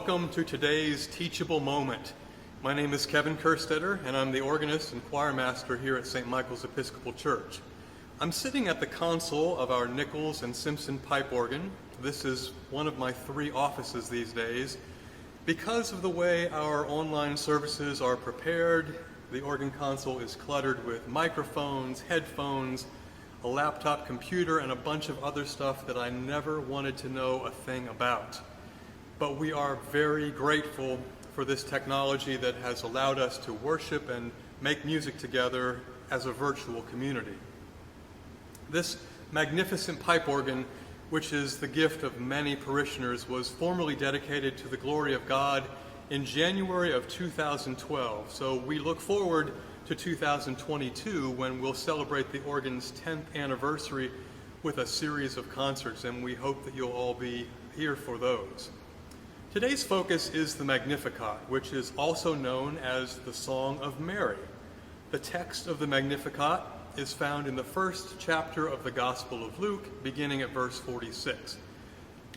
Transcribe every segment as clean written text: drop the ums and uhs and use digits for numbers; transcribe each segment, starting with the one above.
welcome to today's Teachable moment. My name is Kevin Kerstetter, and I'm the organist and choirmaster here at St. Michael's Episcopal Church. I'm sitting at the console of our Nichols and Simpson pipe organ. This is one of my 3 offices these days. Because of the way our online services are prepared, the organ console is cluttered with microphones, headphones, a laptop computer, and a bunch of other stuff that I never wanted to know a thing about. But we are very grateful for this technology that has allowed us to worship and make music together as a virtual community. This magnificent pipe organ, which is the gift of many parishioners, was formerly dedicated to the glory of God in January of 2012. So we look forward to 2022 when we'll celebrate the organ's 10th anniversary with a series of concerts, and we hope that you'll all be here for those. Today's focus is the Magnificat, which is also known as the Song of Mary. The text of the Magnificat is found in the first chapter of the Gospel of Luke, beginning at verse 46.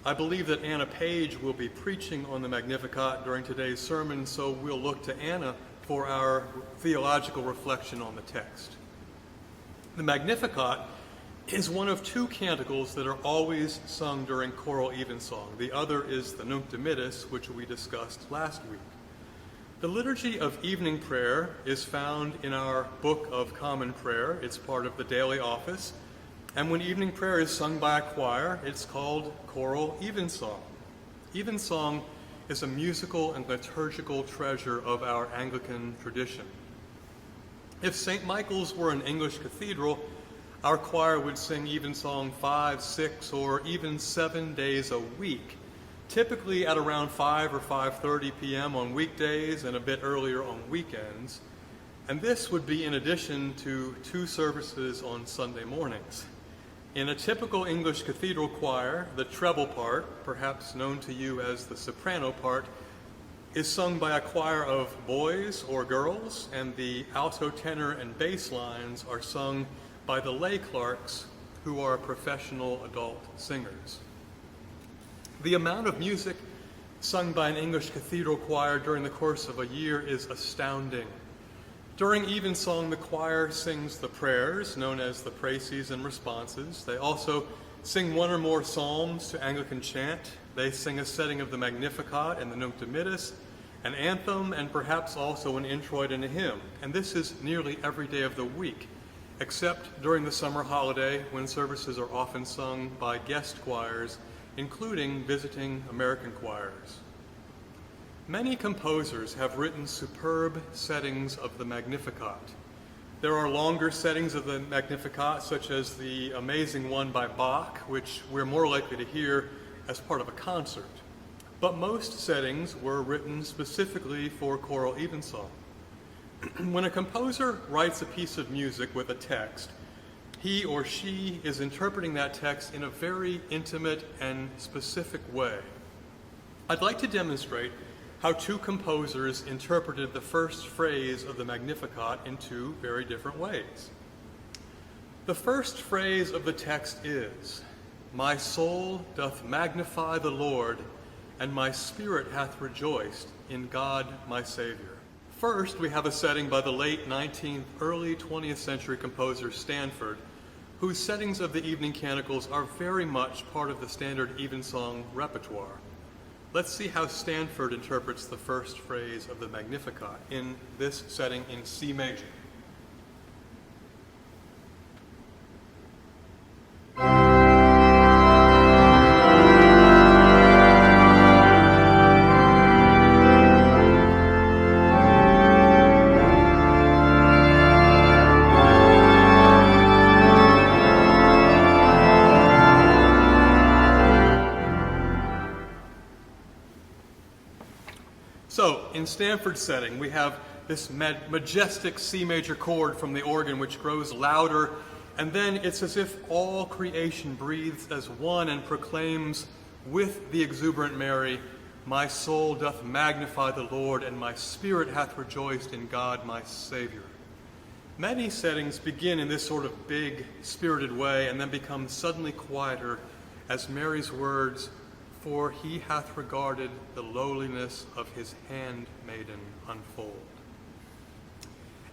I believe that Anna Page will be preaching on the Magnificat during today's sermon, so we'll look to Anna for our theological reflection on the text. The Magnificat is one of 2 canticles that are always sung during choral evensong. The other is the Nunc Dimittis, which we discussed last week. The Liturgy of Evening Prayer is found in our Book of Common Prayer. It's part of the daily office. And when evening prayer is sung by a choir, it's called choral evensong. Evensong is a musical and liturgical treasure of our Anglican tradition. If St. Michael's were an English cathedral, our choir would sing evensong 5, 6, or even 7 days a week, typically at around 5 or 5:30 p.m. on weekdays and a bit earlier on weekends. And this would be in addition to 2 services on Sunday mornings. In a typical English cathedral choir, the treble part, perhaps known to you as the soprano part, is sung by a choir of boys or girls, and the alto, tenor, and bass lines are sung by the lay clerks, who are professional adult singers. The amount of music sung by an English cathedral choir during the course of a year is astounding. During evensong, the choir sings the prayers, known as the praeses and responses. They also sing 1 or more psalms to Anglican chant. They sing a setting of the Magnificat and the Nunc Dimittis, an anthem, and perhaps also an introit and a hymn. And this is nearly every day of the week, except during the summer holiday, when services are often sung by guest choirs, including visiting American choirs. Many composers have written superb settings of the Magnificat. There are longer settings of the Magnificat, such as the amazing one by Bach, which we're more likely to hear as part of a concert. But most settings were written specifically for choral evensong. When a composer writes a piece of music with a text, he or she is interpreting that text in a very intimate and specific way. I'd like to demonstrate how 2 composers interpreted the first phrase of the Magnificat in 2 very different ways. The first phrase of the text is, "My soul doth magnify the Lord, and my spirit hath rejoiced in God my Savior." First, we have a setting by the late 19th, early 20th century composer Stanford, whose settings of the evening canticles are very much part of the standard evensong repertoire. Let's see how Stanford interprets the first phrase of the Magnificat in this setting in C major. So, in Stanford's setting, we have this majestic C major chord from the organ which grows louder, and then it's as if all creation breathes as one and proclaims with the exuberant Mary, "My soul doth magnify the Lord, and my spirit hath rejoiced in God my Savior." Many settings begin in this sort of big, spirited way and then become suddenly quieter as Mary's words for he hath regarded the lowliness of his handmaiden unfold.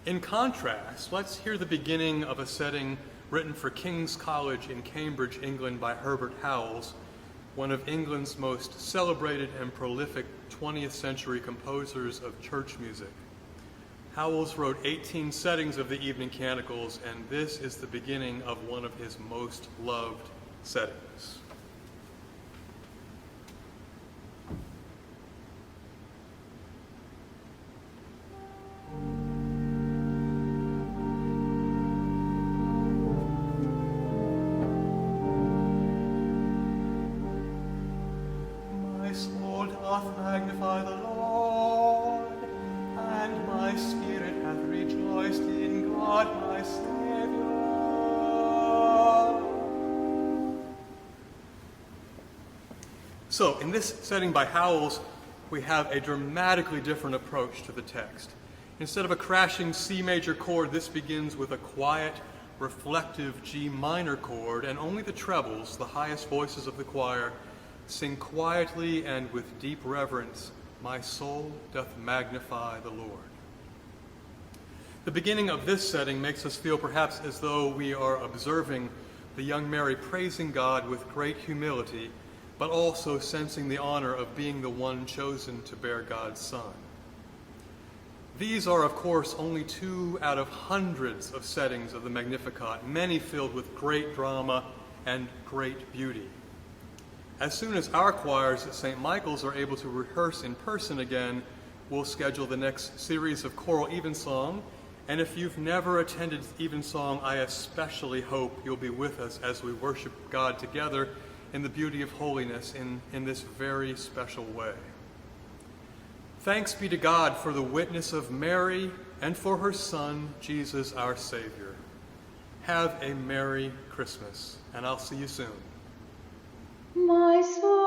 In contrast, let's hear the beginning of a setting written for King's College in Cambridge, England by Herbert Howells, one of England's most celebrated and prolific 20th century composers of church music. Howells wrote 18 settings of the evening canticles, and this is the beginning of one of his most loved settings. My soul doth magnify the Lord, and my spirit hath rejoiced in God my Saviour. So, in this setting by Howells, we have a dramatically different approach to the text. Instead of a crashing C major chord, this begins with a quiet, reflective G minor chord, and only the trebles, the highest voices of the choir, sing quietly and with deep reverence, "My soul doth magnify the Lord." The beginning of this setting makes us feel perhaps as though we are observing the young Mary praising God with great humility, but also sensing the honor of being the one chosen to bear God's Son. These are, of course, only 2 out of hundreds of settings of the Magnificat, many filled with great drama and great beauty. As soon as our choirs at St. Michael's are able to rehearse in person again, we'll schedule the next series of choral evensong. And if you've never attended evensong, I especially hope you'll be with us as we worship God together in the beauty of holiness in this very special way. Thanks be to God for the witness of Mary and for her Son, Jesus our Savior. Have a Merry Christmas, and I'll see you soon. My soul